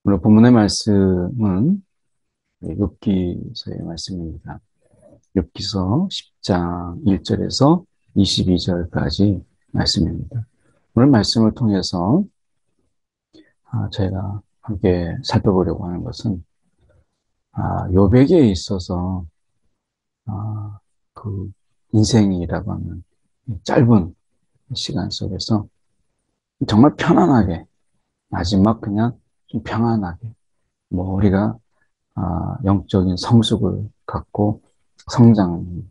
오늘 본문의 말씀은 욥기서의 말씀입니다. 욥기서 10장 1절에서 22절까지 말씀입니다. 오늘 말씀을 통해서 저희가 함께 살펴보려고 하는 것은 욥에게 있어서 아, 그 인생이라고 하는 짧은 시간 속에서 정말 편안하게 마지막 그냥 좀 평안하게 우리가 영적인 성숙을 갖고 성장을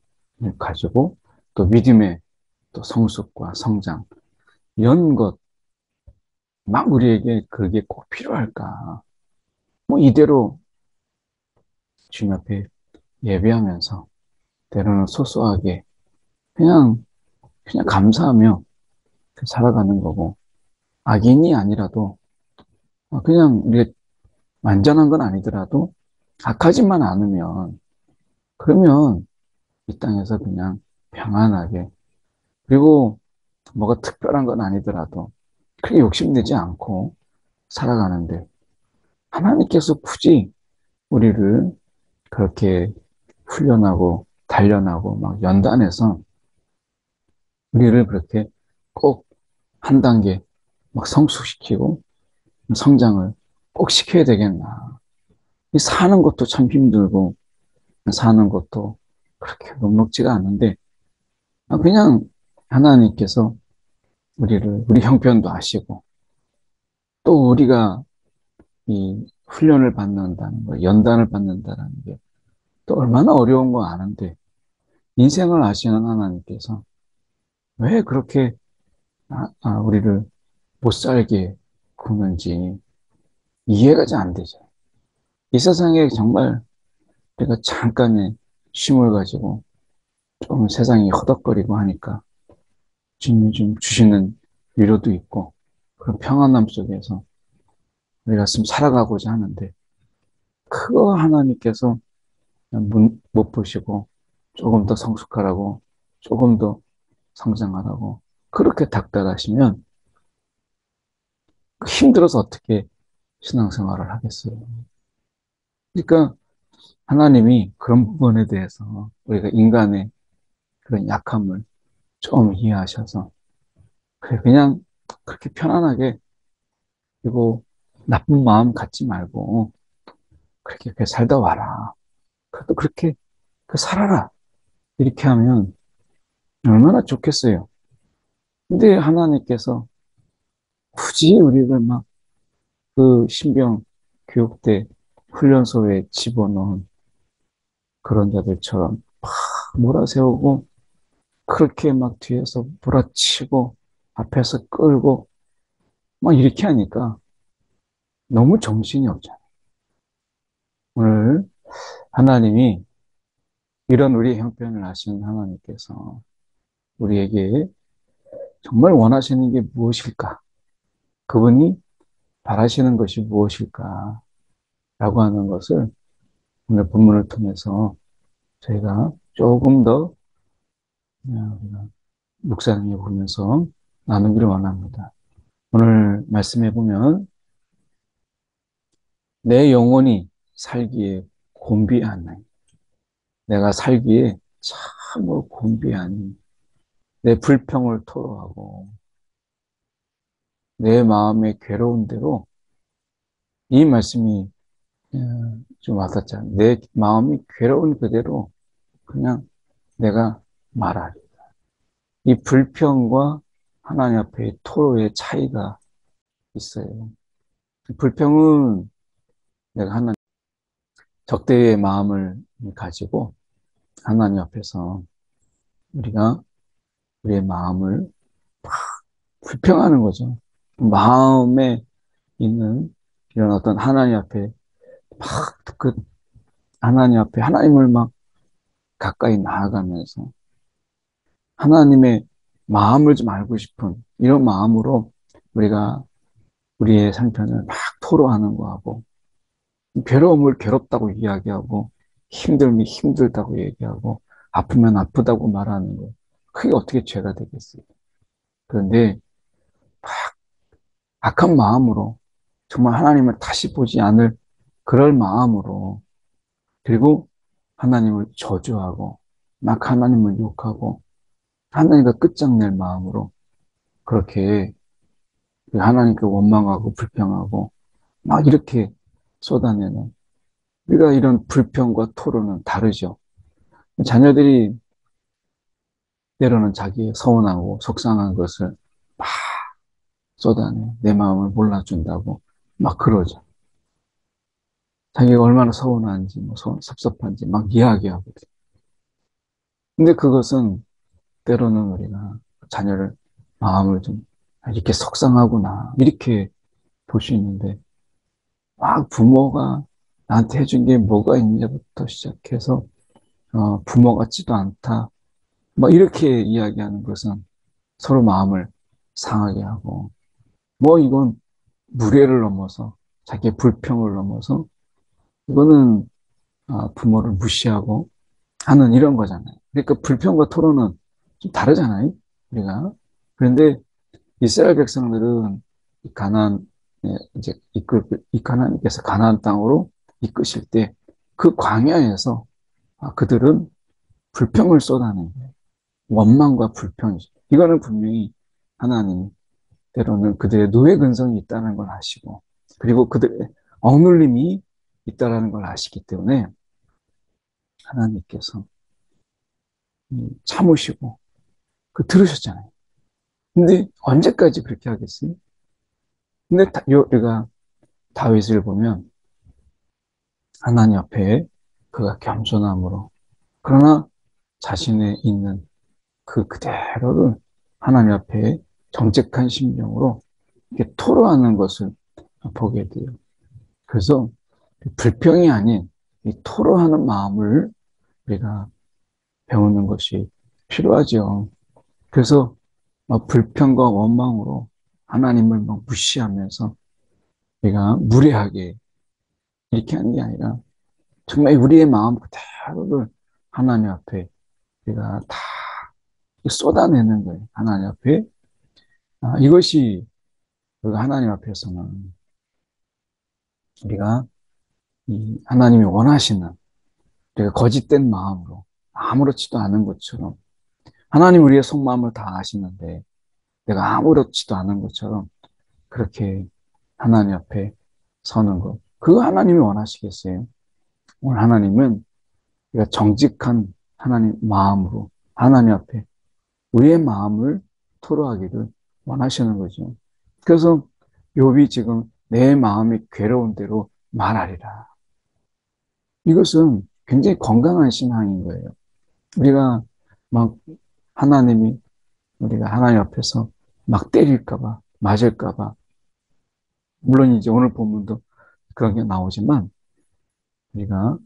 가지고 또 믿음의 또 성숙과 성장 이런 것 막 우리에게 그게 꼭 필요할까? 이대로 주님 앞에 예배하면서 때로는 소소하게 그냥 감사하며 살아가는 거고 악인이 아니라도 그냥 우리가 완전한 건 아니더라도 악하지만 않으면 그러면 이 땅에서 그냥 평안하게 그리고 뭐가 특별한 건 아니더라도 크게 욕심내지 않고 살아가는데 하나님께서 굳이 우리를 그렇게 훈련하고 단련하고 막 연단해서 우리를 그렇게 꼭 한 단계 막 성숙시키고 성장을 꼭 시켜야 되겠나. 이 사는 것도 참 힘들고 사는 것도 그렇게 녹록지가 않은데 그냥 하나님께서 우리 형편도 아시고 또 우리가 이 훈련을 받는다는 거, 연단을 받는다는 게 또 얼마나 어려운 거 아는데 인생을 아시는 하나님께서 왜 그렇게 우리를 못 살게 구는지 이해가 잘 안 되죠. 이 세상에 정말 우리가 잠깐의 쉼을 가지고 좀 세상이 허덕거리고 하니까 주님이 좀 주시는 위로도 있고 그런 평안함 속에서 우리가 좀 살아가고자 하는데 그거 하나님께서 못 보시고 조금 더 성숙하라고 조금 더 성장하라고 그렇게 닥달하시면 힘들어서 어떻게 신앙생활을 하겠어요. 그러니까 하나님이 그런 부분에 대해서 우리가 인간의 그런 약함을 좀 이해하셔서 그래 그냥 그렇게 편안하게 그리고 나쁜 마음 갖지 말고 그렇게 살다 와라. 그래도 그렇게 살아라. 이렇게 하면 얼마나 좋겠어요. 근데 하나님께서 굳이 우리를 막 그 신병 교육대 훈련소에 집어넣은 그런 자들처럼 막 몰아세우고 그렇게 막 뒤에서 몰아치고 앞에서 끌고 막 이렇게 하니까 너무 정신이 없잖아요. 오늘 하나님이 이런 우리의 형편을 아시는 하나님께서 우리에게 정말 원하시는 게 무엇일까? 그분이 바라시는 것이 무엇일까? 라고 하는 것을 오늘 본문을 통해서 저희가 조금 더 묵상해 보면서 나누기를 원합니다. 오늘 말씀해 보면 내 영혼이 살기에 곤비하나니 내가 살기에 참으로 곤비하니 내 불평을 토로하고 내 마음의 괴로운 대로 이 말씀이 좀 와닿잖아요. 내 마음이 괴로운 그대로 그냥 내가 말하리. 이 불평과 하나님 앞에 토로의 차이가 있어요. 불평은 내가 하나님 적대의 마음을 가지고 하나님 앞에서 우리가 우리의 마음을 불평하는 거죠. 마음에 있는 이런 어떤 하나님 앞에 막 그 하나님 앞에 하나님을 막 가까이 나아가면서 하나님의 마음을 좀 알고 싶은 이런 마음으로 우리가 우리의 상편을 막 토로하는 거하고 괴로움을 괴롭다고 이야기하고 힘들면 힘들다고 얘기하고 아프면 아프다고 말하는 거 그게 어떻게 죄가 되겠어요? 그런데 악한 마음으로 정말 하나님을 다시 보지 않을 그럴 마음으로, 그리고 하나님을 저주하고 막 하나님을 욕하고 하나님과 끝장낼 마음으로 그렇게 하나님께 원망하고 불평하고 막 이렇게 쏟아내는, 우리가 이런 불평과 토론은 다르죠. 자녀들이 때로는 자기의 서운하고 속상한 것을 막 쏟아내 내 마음을 몰라준다고 막 그러죠. 자기가 얼마나 서운한지 뭐 섭섭한지 막 이야기하거든. 근데 그것은 때로는 우리가 자녀를 마음을 좀 이렇게 속상하구나 이렇게 볼 수 있는데, 막 부모가 나한테 해준 게 뭐가 있냐부터 시작해서 부모 같지도 않다 뭐 이렇게 이야기하는 것은 서로 마음을 상하게 하고, 뭐 이건 무례를 넘어서 자기의 불평을 넘어서 이거는 부모를 무시하고 하는 이런 거잖아요. 그러니까 불평과 토론은 좀 다르잖아요, 우리가. 그런데 이스라엘 백성들은 가나안 이제 하나님께서 가나안 땅으로 이끄실 때 그 광야에서 그들은 불평을 쏟아낸 거예요. 원망과 불평이죠. 이거는 분명히 하나님 때로는 그들의 노예 근성이 있다는 걸 아시고, 그리고 그들의 억눌림이 있다는 걸 아시기 때문에 하나님께서 참으시고 들으셨잖아요. 근데 언제까지 그렇게 하겠어요? 근데 우리가 다윗을 보면 하나님 앞에 그가 겸손함으로, 그러나 자신의 있는 그대로를 하나님 앞에 정직한 심령으로 이렇게 토로하는 것을 보게 돼요. 그래서 불평이 아닌 이 토로하는 마음을 우리가 배우는 것이 필요하죠. 그래서 막 불평과 원망으로 하나님을 막 무시하면서 우리가 무례하게 이렇게 하는 게 아니라 정말 우리의 마음 그대로를 하나님 앞에 우리가 다 쏟아내는 거예요. 하나님 앞에. 이것이 하나님 앞에서는 우리가 이 하나님이 원하시는, 우리가 거짓된 마음으로 아무렇지도 않은 것처럼, 하나님 우리의 속마음을 다 아시는데 내가 아무렇지도 않은 것처럼 그렇게 하나님 앞에 서는 것. 그거 하나님이 원하시겠어요? 오늘 하나님은 우리가 정직한 하나님 마음으로 하나님 앞에 우리의 마음을 토로하기를 원하시는 거죠. 그래서 욥이 지금 내 마음이 괴로운 대로 말하리라. 이것은 굉장히 건강한 신앙인 거예요. 우리가 막 하나님이 우리가 하나님 앞에서 막 때릴까봐, 맞을까봐. 물론 이제 오늘 본문도 그런 게 나오지만 우리가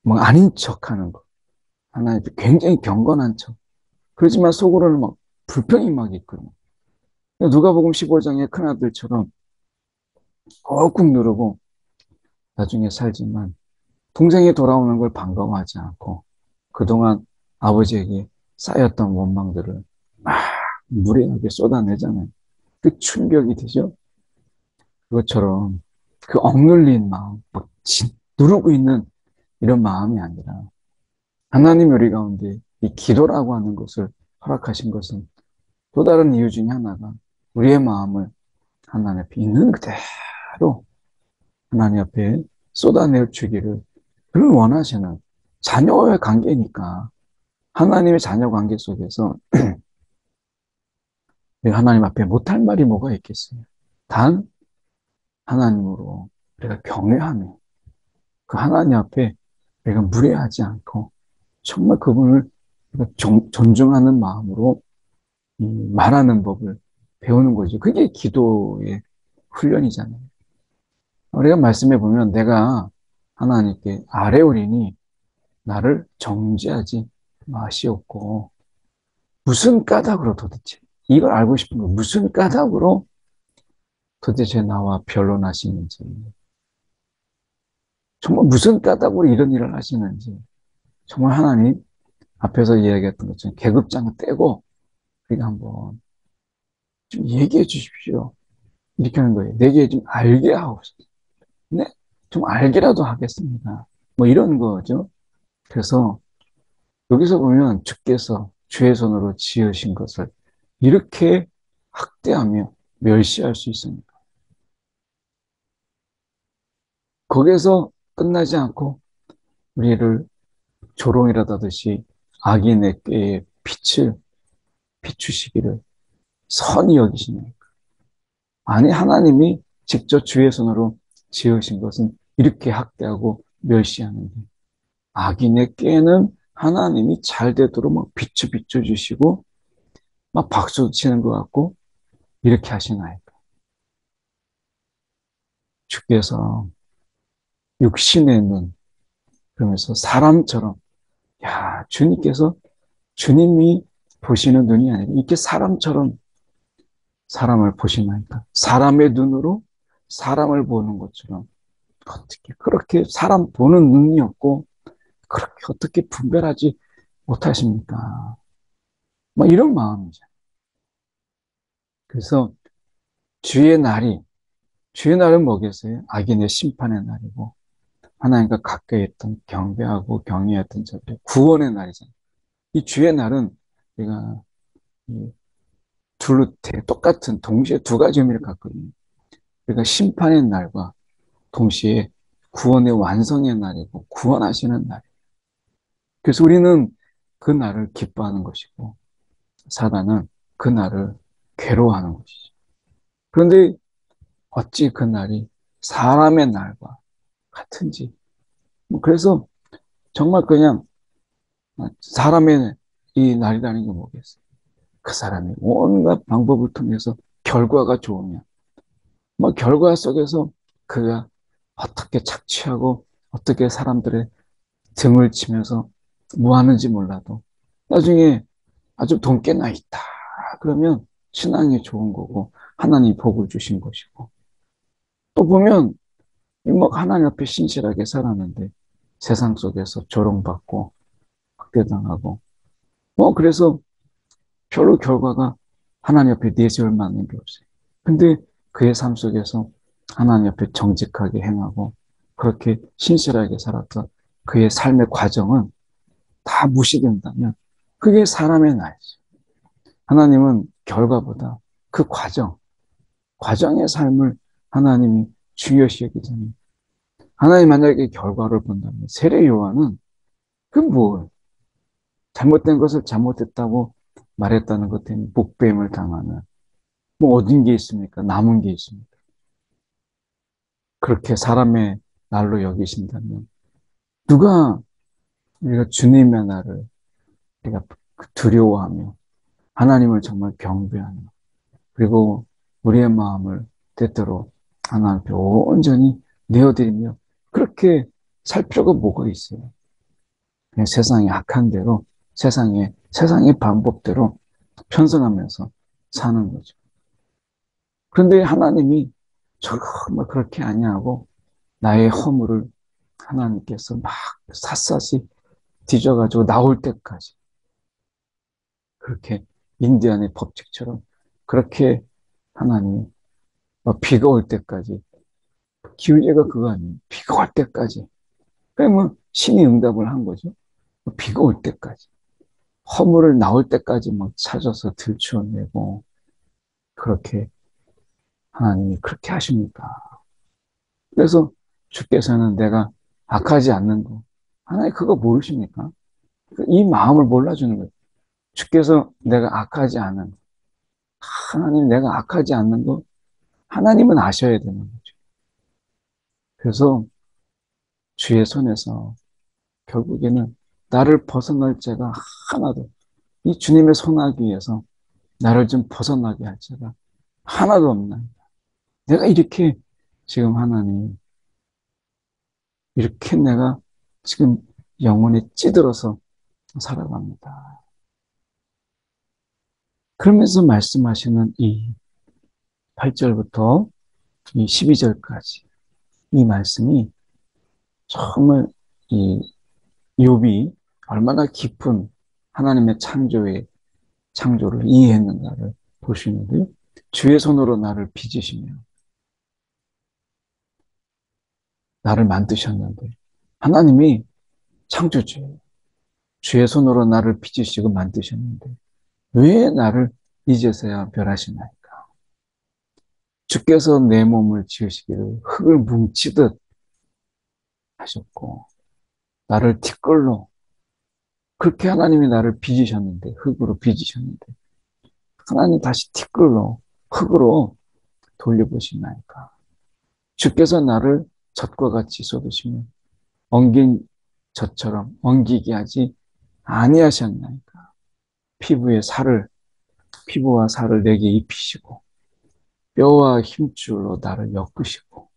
뭐 아닌 척 하는 거. 하나님 굉장히 경건한 척. 그렇지만 속으로는 막 불평이 막 있거든요. 누가복음 15장의 큰아들처럼 꾹꾹 누르고 나중에 살지만 동생이 돌아오는 걸 반가워하지 않고 그동안 아버지에게 쌓였던 원망들을 막 무례하게 쏟아내잖아요. 그 충격이 되죠. 그것처럼 그 억눌린 마음, 막 누르고 있는 이런 마음이 아니라 하나님 우리 가운데 이 기도라고 하는 것을 허락하신 것은 또 다른 이유 중에 하나가 우리의 마음을 하나님 앞에 있는 그대로 하나님 앞에 쏟아내 주기를 그를 원하시는 자녀와의 관계니까, 하나님의 자녀 관계 속에서 하나님 앞에 못할 말이 뭐가 있겠어요? 단 하나님으로 우리가 경외하며 그 하나님 앞에 우리가 무례하지 않고 정말 그분을 존중하는 마음으로 말하는 법을 배우는 거죠. 그게 기도의 훈련이잖아요. 우리가 말씀해 보면 내가 하나님께 아뢰오리니 나를 정죄하지 마시옵고, 무슨 까닭으로 도대체 이걸 알고 싶은 거, 무슨 까닭으로 도대체 나와 변론하시는지, 정말 무슨 까닭으로 이런 일을 하시는지, 정말 하나님 앞에서 이야기했던 것처럼 계급장을 떼고 우리가 한번 좀 얘기해 주십시오. 이렇게 하는 거예요. 내게 좀 알게 하옵소서. 네, 좀 알게라도 하겠습니다. 뭐 이런 거죠. 그래서 여기서 보면 주께서 주의 손으로 지으신 것을 이렇게 학대하며 멸시할 수 있습니다. 거기에서 끝나지 않고 우리를 조롱이라듯이 악인의 꾀에 빛을 비추시기를 선히 여기시네. 아니, 하나님이 직접 주의 손으로 지으신 것은 이렇게 학대하고 멸시하는데, 악인의 꾀는 하나님이 잘 되도록 막 비춰주시고 막 박수 치는 것 같고 이렇게 하시나이까. 주께서 육신의 눈, 그러면서 사람처럼, 야, 주님께서 주님이 보시는 눈이 아니라 이렇게 사람처럼 사람을 보시나이까. 사람의 눈으로 사람을 보는 것처럼 어떻게 그렇게 사람 보는 눈이 없고 그렇게 어떻게 분별하지 못하십니까? 뭐 이런 마음이죠. 그래서 주의 날이, 주의 날은 뭐겠어요? 악인의 심판의 날이고 하나님과 가까이 했던 경배하고 경외했던 자들 구원의 날이잖아요. 이 주의 날은 우리가 둘로 똑같은 동시에 두 가지 의미를 갖거든요. 그러니까 심판의 날과 동시에 구원의 완성의 날이고 구원하시는 날. 그래서 우리는 그 날을 기뻐하는 것이고 사단은 그 날을 괴로워하는 것이죠. 그런데 어찌 그 날이 사람의 날과 같은지. 그래서 정말 그냥 사람의 이 날이라는 게 뭐겠어요? 그 사람이 온갖 방법을 통해서 결과가 좋으면, 뭐 결과 속에서 그가 어떻게 착취하고 어떻게 사람들의 등을 치면서 뭐 하는지 몰라도 나중에 아주 돈 꽤나 있다. 그러면 신앙이 좋은 거고 하나님 복을 주신 것이고 또 보면 뭐 하나님 앞에 신실하게 살았는데 세상 속에서 조롱받고 학대당하고 뭐 그래서 별로 결과가 하나님 앞에 내세울 만한 게 없어요. 근데 그의 삶 속에서 하나님 앞에 정직하게 행하고 그렇게 신실하게 살았던 그의 삶의 과정은 다 무시된다면 그게 사람의 나이죠. 하나님은 결과보다 그 과정의 삶을 하나님이 중요시 여기잖아요. 하나님 만약에 결과를 본다면 세례 요한은 그 뭐 잘못된 것을 잘못했다고 말했다는 것 때문에 목배임을 당하는 뭐 얻은 게 있습니까? 남은 게 있습니까? 그렇게 사람의 날로 여기신다면 누가 우리가 주님의 날을 우리가 두려워하며 하나님을 정말 경배하며 그리고 우리의 마음을 때때로 하나님 앞에 온전히 내어드리며 그렇게 살 필요가 뭐가 있어요? 그냥 세상의 악한 대로 세상의 방법대로 편성하면서 사는 거죠. 그런데 하나님이 정말 그렇게 아니하고 나의 허물을 하나님께서 막 샅샅이 뒤져가지고 나올 때까지 그렇게 인디안의 법칙처럼 그렇게 하나님이 비가 올 때까지 기울기가 그거 아니에요. 비가 올 때까지. 그러면 신이 응답을 한 거죠. 비가 올 때까지. 허물을 나올 때까지 막 찾아서 들추어내고 그렇게 하나님이 그렇게 하십니까? 그래서 주께서는 내가 악하지 않는 거. 하나님 그거 모르십니까? 이 마음을 몰라주는 거예요. 주께서 내가 악하지 않은 거. 하나님 내가 악하지 않는 거. 하나님은 아셔야 되는 거죠. 그래서 주의 손에서 결국에는 나를 벗어날 자가 하나도 이 주님의 손아귀 위에서 나를 좀 벗어나게 할 자가 하나도 없나. 내가 이렇게 지금 하나님 이렇게 내가 지금 영혼이 찌들어서 살아갑니다. 그러면서 말씀하시는 이 8절부터 이 12절까지 이 말씀이 정말 이 욥이 얼마나 깊은 하나님의 창조를 이해했는가를 보시는데요. 주의 손으로 나를 빚으시며 나를 만드셨는데 하나님이 창조주예요. 주의 손으로 나를 빚으시고 만드셨는데 왜 나를 이제서야 멸하시나이까? 주께서 내 몸을 지으시기를 흙을 뭉치듯 하셨고 나를 티끌로 그렇게 하나님이 나를 빚으셨는데 흙으로 빚으셨는데 하나님 다시 티끌로 흙으로 돌려보시나이까? 주께서 나를 젖과 같이 쏟으시면 엉긴 젖처럼 엉기게 하지 아니하셨나이까? 피부에 살을 피부와 살을 내게 입히시고 뼈와 힘줄로 나를 엮으시고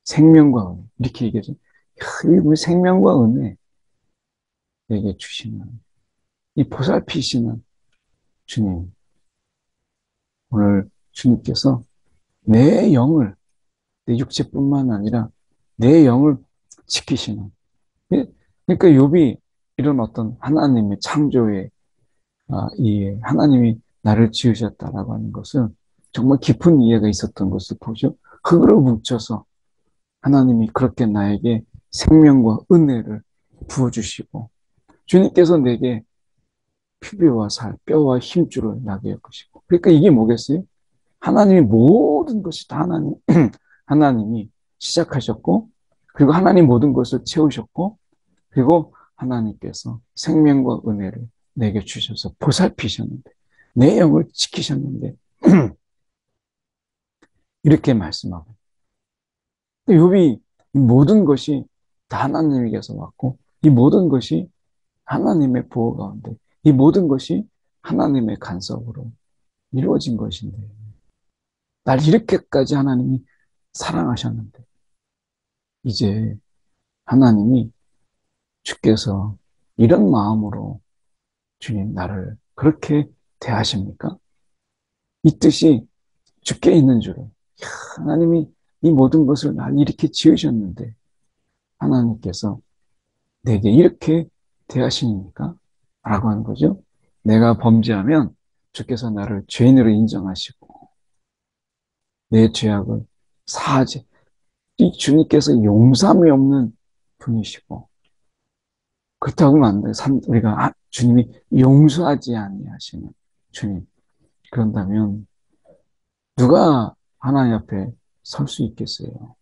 생명과 은혜 이렇게 얘기하죠. 이 생명과 은혜 내게 주시는 이 보살피시는 주님 오늘 주님께서 내 영을 내 육체뿐만 아니라 내 영을 지키시는 그러니까 욥이 이런 어떤 하나님의 창조의 이 하나님이 나를 지으셨다라고 하는 것은 정말 깊은 이해가 있었던 것을 보죠. 흙으로 뭉쳐서 하나님이 그렇게 나에게 생명과 은혜를 부어주시고 주님께서 내게 피부와 살, 뼈와 힘줄을 나게 엮으시고 그러니까 이게 뭐겠어요? 하나님이 모든 것이 다 하나님이 시작하셨고 그리고 하나님 모든 것을 채우셨고 그리고 하나님께서 생명과 은혜를 내게 주셔서 보살피셨는데 내 영을 지키셨는데 이렇게 말씀하고 욥이 모든 것이 다 하나님에게서 왔고 이 모든 것이 하나님의 보호 가운데 이 모든 것이 하나님의 간섭으로 이루어진 것인데 날 이렇게까지 하나님이 사랑하셨는데 이제 하나님이 주께서 이런 마음으로 주님 나를 그렇게 대하십니까? 이 뜻이 주께 있는 줄을 하나님이 이 모든 것을 날 이렇게 지으셨는데 하나님께서 내게 이렇게 대하시니까 라고 하는 거죠. 내가 범죄하면 주께서 나를 죄인으로 인정하시고 내 죄악을 사하지 이 주님께서 용서함이 없는 분이시고 그렇다고 하면 안 돼요. 우리가 주님이 용서하지 아니하시는 주님 그런다면 누가 하나님 앞에 설 수 있겠어요?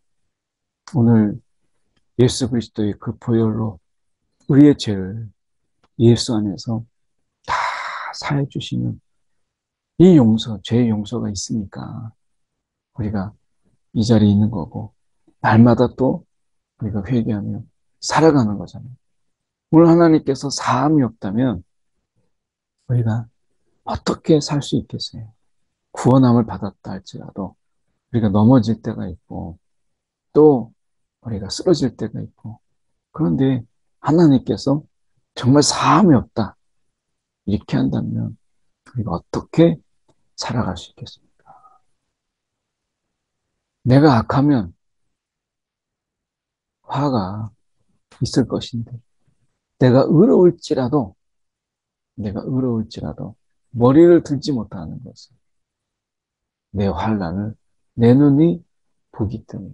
오늘 예수 그리스도의 그 보혈로 우리의 죄를 예수 안에서 다 사해 주시는 이 용서, 죄의 용서가 있으니까 우리가 이 자리에 있는 거고 날마다 또 우리가 회개하며 살아가는 거잖아요. 오늘 하나님께서 사함이 없다면 우리가 어떻게 살 수 있겠어요? 구원함을 받았다 할지라도 우리가 넘어질 때가 있고 또 우리가 쓰러질 때가 있고 그런데 하나님께서 정말 사함이 없다 이렇게 한다면 우리가 어떻게 살아갈 수 있겠습니까? 내가 악하면 화가 있을 것인데 내가 의로울지라도 내가 의로울지라도 머리를 들지 못하는 것은 내 환난을 내 눈이 보기 때문에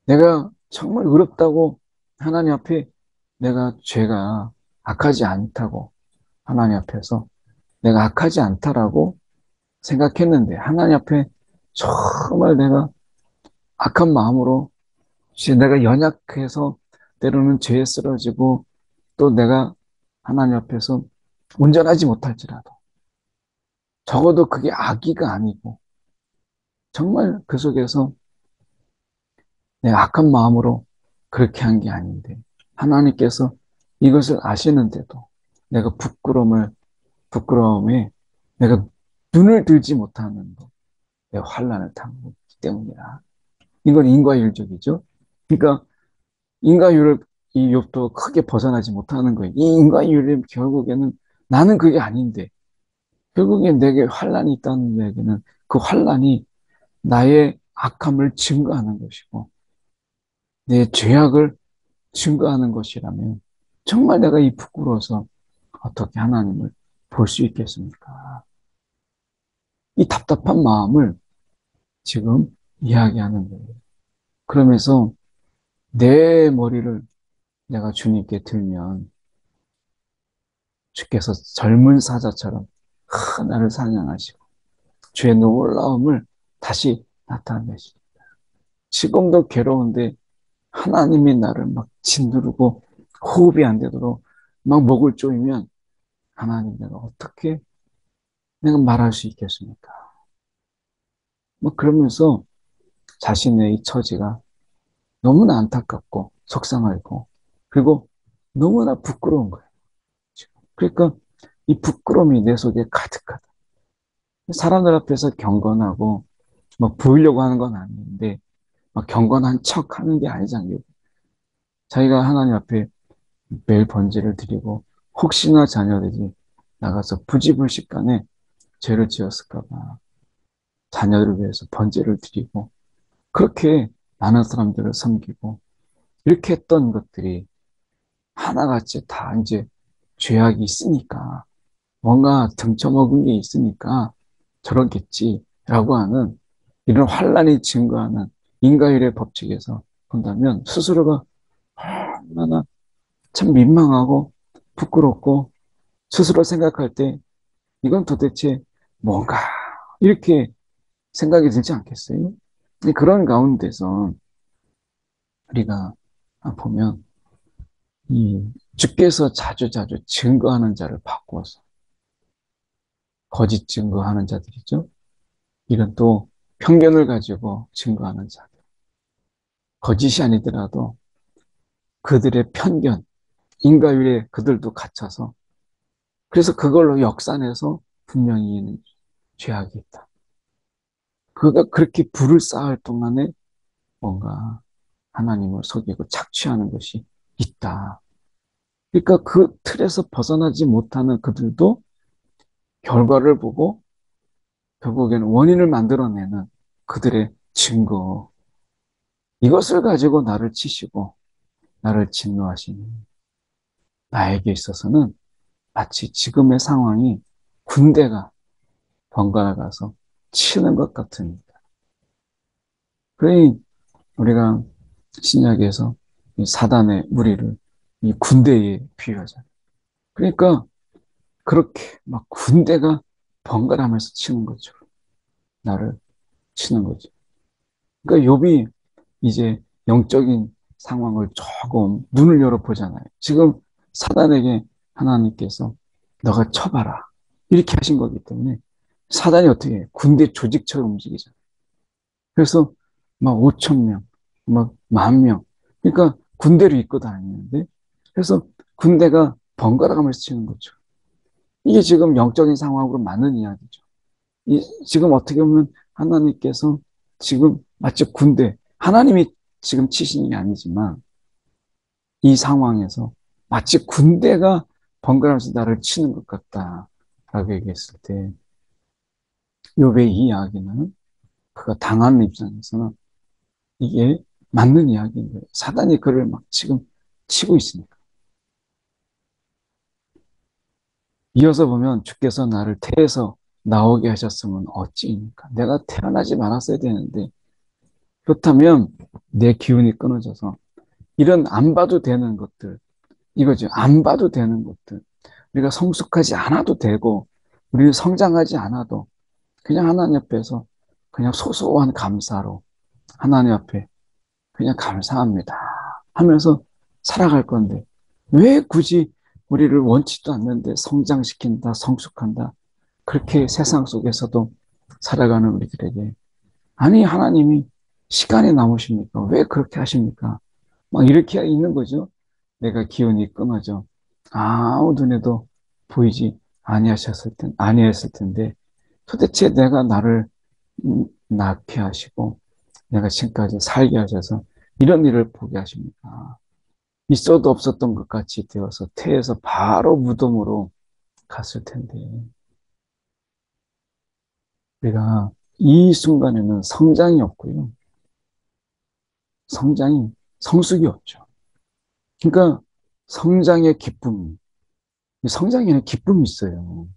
내가 정말 의롭다고 하나님 앞에 내가 죄가 악하지 않다고 하나님 앞에서 내가 악하지 않다라고 생각했는데 하나님 앞에 정말 내가 악한 마음으로 내가 연약해서 때로는 죄에 쓰러지고 또 내가 하나님 앞에서 온전하지 못할지라도 적어도 그게 악의가 아니고 정말 그 속에서 내가 악한 마음으로 그렇게 한 게 아닌데 하나님께서 이것을 아시는데도 내가 부끄러움에 내가 눈을 들지 못하는 것, 내 환난을 당하기 때문이라. 이건 인과율적이죠. 그러니까 인과율을 이 욥도 크게 벗어나지 못하는 거예요. 이 인과율이 결국에는 나는 그게 아닌데 결국엔 내게 환난이 있다는 얘기는 그 환난이 나의 악함을 증거하는 것이고 내 죄악을 증거하는 것이라면 정말 내가 이 부끄러워서 어떻게 하나님을 볼 수 있겠습니까? 이 답답한 마음을 지금 이야기하는 거예요. 그러면서 내 머리를 내가 주님께 들면 주께서 젊은 사자처럼 나를 사냥하시고 주의 놀라움을 다시 나타내시고 지금도 괴로운데 하나님이 나를 막 짓누르고 호흡이 안 되도록 막 목을 조이면 하나님 내가 어떻게 내가 말할 수 있겠습니까? 뭐 그러면서 자신의 이 처지가 너무나 안타깝고 속상하고 그리고 너무나 부끄러운 거예요. 그러니까 이 부끄러움이 내 속에 가득하다. 사람들 앞에서 경건하고 막 보이려고 하는 건 아닌데 막 경건한 척 하는 게 아니잖아요. 자기가 하나님 앞에 매일 번제를 드리고 혹시나 자녀들이 나가서 부지불식간에 죄를 지었을까 봐 자녀를 위해서 번제를 드리고 그렇게 많은 사람들을 섬기고 이렇게 했던 것들이 하나같이 다 이제 죄악이 있으니까 뭔가 등쳐먹은 게 있으니까 저렇겠지라고 하는 이런 환란이 증거하는 인과율의 법칙에서 본다면 스스로가 얼마나 참 민망하고 부끄럽고 스스로 생각할 때 이건 도대체 뭔가 이렇게 생각이 들지 않겠어요? 그런 가운데서 우리가 보면 이 주께서 자주자주 증거하는 자를 바꾸어서 거짓 증거하는 자들이죠. 이런 또 편견을 가지고 증거하는 자들. 거짓이 아니더라도 그들의 편견, 인과율에 그들도 갇혀서 그래서 그걸로 역산해서 분명히 이는 죄악이 있다. 그가 그렇게 불을 쌓을 동안에 뭔가 하나님을 속이고 착취하는 것이 있다. 그러니까 그 틀에서 벗어나지 못하는 그들도 결과를 보고 결국에는 원인을 만들어내는 그들의 증거. 이것을 가지고 나를 치시고 나를 진노하시는 나에게 있어서는 마치 지금의 상황이 군대가 번갈아 가서 치는 것 같습니다. 그러니 우리가 신약에서 이 사단의 무리를 이 군대에 비유하잖아요. 그러니까 그렇게 막 군대가 번갈아가면서 치는 거죠. 나를 치는 거죠. 그러니까 욥이 이제 영적인 상황을 조금 눈을 열어보잖아요. 지금 사단에게 하나님께서 너가 쳐봐라. 이렇게 하신 거기 때문에 사단이 어떻게 해? 군대 조직처럼 움직이잖아요. 그래서 막 5천 명, 막 10,000명. 그러니까 군대를 입고 다니는데 그래서 군대가 번갈아 가면서 치는 거죠. 이게 지금 영적인 상황으로 맞는 이야기죠. 지금 어떻게 보면 하나님께서 지금 마치 군대, 하나님이 지금 치시는 게 아니지만 이 상황에서 마치 군대가 번갈아가면서 나를 치는 것 같다라고 얘기했을 때 욥의 이 이야기는 그가 당하는 입장에서는 이게 맞는 이야기인 거예요. 사단이 그를 막 지금 치고 있으니까. 이어서 보면 주께서 나를 태에서 나오게 하셨으면 어찌입니까? 내가 태어나지 말았어야 되는데 그렇다면 내 기운이 끊어져서 이런 안 봐도 되는 것들 이거죠. 안 봐도 되는 것들 우리가 성숙하지 않아도 되고 우리는 성장하지 않아도 그냥 하나님 앞에서 그냥 소소한 감사로 하나님 앞에 그냥 감사합니다 하면서 살아갈 건데 왜 굳이 우리를 원치도 않는데 성장시킨다, 성숙한다 그렇게 세상 속에서도 살아가는 우리들에게 아니 하나님이 시간이 남으십니까? 왜 그렇게 하십니까? 막 이렇게 있는 거죠. 내가 기운이 끊어져 아무 눈에도 보이지 아니하셨을 텐 아니했을 텐데 도대체 내가 나를 낳게 하시고 내가 지금까지 살게 하셔서 이런 일을 보게 하십니까? 있어도 없었던 것 같이 되어서 태에서 바로 무덤으로 갔을 텐데 우리가 이 순간에는 성장이 없고요. 성장이 성숙이 없죠. 그러니까 성장의 기쁨, 성장에는 기쁨이 있어요.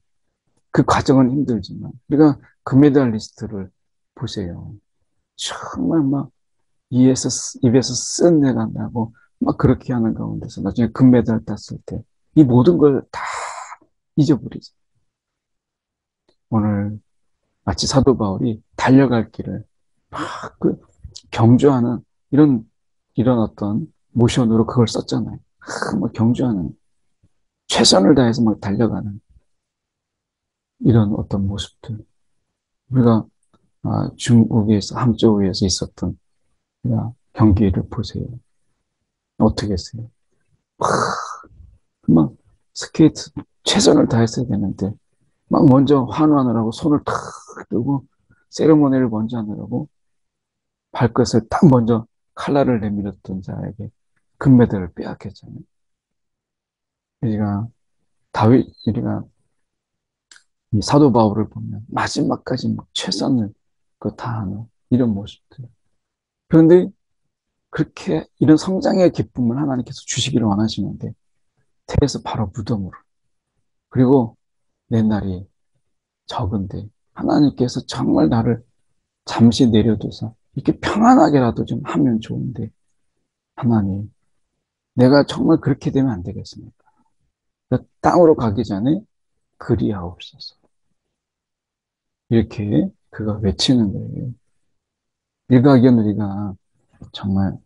그 과정은 힘들지만 우리가 금메달 리스트를 보세요. 정말 막 입에서 쓴 내가 나고 막 그렇게 하는 가운데서 나중에 금메달 땄을 때 이 모든 걸 다 잊어버리죠. 오늘 마치 사도 바울이 달려갈 길을 막그 경주하는 이런 어떤 모션으로 그걸 썼잖아요. 막 경주하는 최선을 다해서 막 달려가는 이런 어떤 모습들. 우리가 중국에서 항저우에서 있었던 경기를 보세요. 어떻게 했어요? 막 스케이트 최선을 다했어야 되는데 막 먼저 환호하느라고 손을 탁 들고 세레모니를 먼저 하느라고 발끝을 딱 먼저 칼날을 내밀었던 자에게 금메달을 빼앗겼잖아요. 우리가 우리가 이 사도 바울을 보면 마지막까지 막 최선을 다하는 이런 모습들. 그런데 그렇게 이런 성장의 기쁨을 하나님께서 주시기를 원하시는데 태에서 바로 무덤으로 그리고 내 날이 적은데 하나님께서 정말 나를 잠시 내려둬서 이렇게 평안하게라도 좀 하면 좋은데 하나님 내가 정말 그렇게 되면 안 되겠습니까? 땅으로 가기 전에 그리하옵소서 이렇게 그가 외치는 거예요. 일각견우리가 정말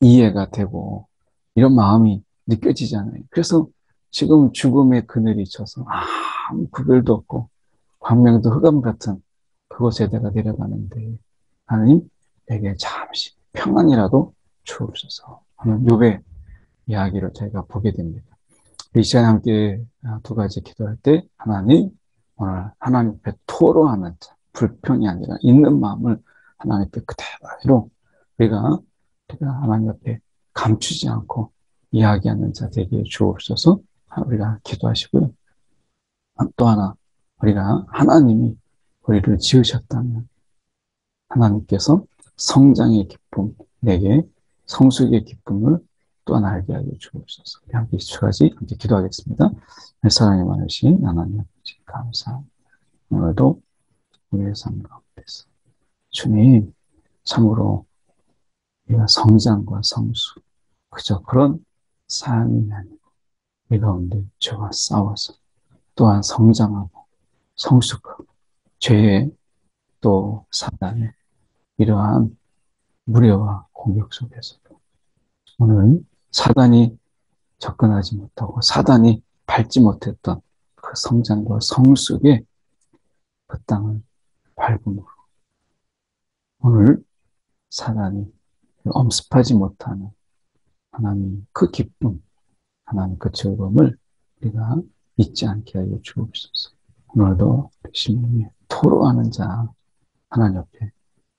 이해가 되고 이런 마음이 느껴지잖아요. 그래서 지금 죽음의 그늘이 쳐서 아무 구별도 없고 광명도 흑암 같은 그곳에 내가 내려가는데 하나님 내게 잠시 평안이라도 주옵소서 하는 욥의 이야기를 저희가 보게 됩니다. 이 시간 함께 두 가지 기도할 때 하나님 오늘 하나님 앞에 토로하는 자, 불평이 아니라 있는 마음을 하나님 앞에 그대로 우리가 하나님 앞에 감추지 않고 이야기하는 자 되게 주옵소서 우리가 기도하시고요. 또 하나 우리가 하나님이 우리를 지으셨다면 하나님께서 성장의 기쁨, 내게 성숙의 기쁨을 또한 알게 하여 주옵소서. 함께 수가지 함께 기도하겠습니다. 사랑이 많으신 하나님 아버지 감사합니다. 오늘도 우리의 삶 가운데서 주님 참으로 우리가 성장과 성숙 그저 그런 삶이 아니고 이 가운데 죄와 싸워서 또한 성장하고 성숙하고 죄의 또 사단의 이러한 무례와 공격 속에서도 오늘 사단이 접근하지 못하고 사단이 밟지 못했던 그 성장과 성숙의 그 땅을 밟음으로 오늘 사단이 엄습하지 못하는 하나님 그 기쁨, 하나님 그 즐거움을 우리가 잊지 않게 하여 주옵소서. 오늘도 신명이 토로하는 자 하나님 앞에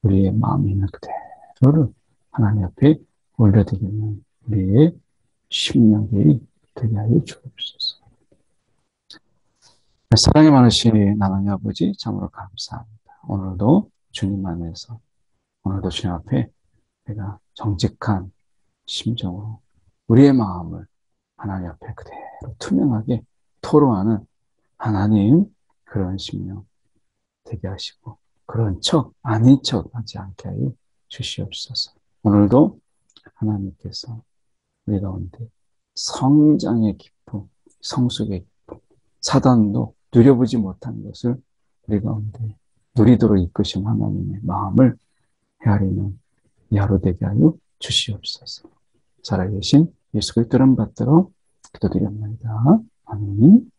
우리의 마음이 있는 그대로를 하나님 앞에 올려드리는 우리의 심령이 되게 하여 주옵소서. 사랑이 많으신 하나님 아버지 참으로 감사합니다. 오늘도 주님 안에서 오늘도 주님 앞에 내가 정직한 심정으로 우리의 마음을 하나님 앞에 그대로 투명하게 토로하는 하나님 그런 심령 되게 하시고 그런 척 아닌 척 하지 않게 하여 주시옵소서. 오늘도 하나님께서 우리 가운데 성장의 기쁨, 성숙의 기쁨, 사단도 누려보지 못한 것을 우리 가운데 누리도록 이끄신 하나님의 마음을 헤아리는 이 하루 되게 하여 주시옵소서. 살아계신 예수 그리스도 이름 받들어 기도드립니다. 아멘.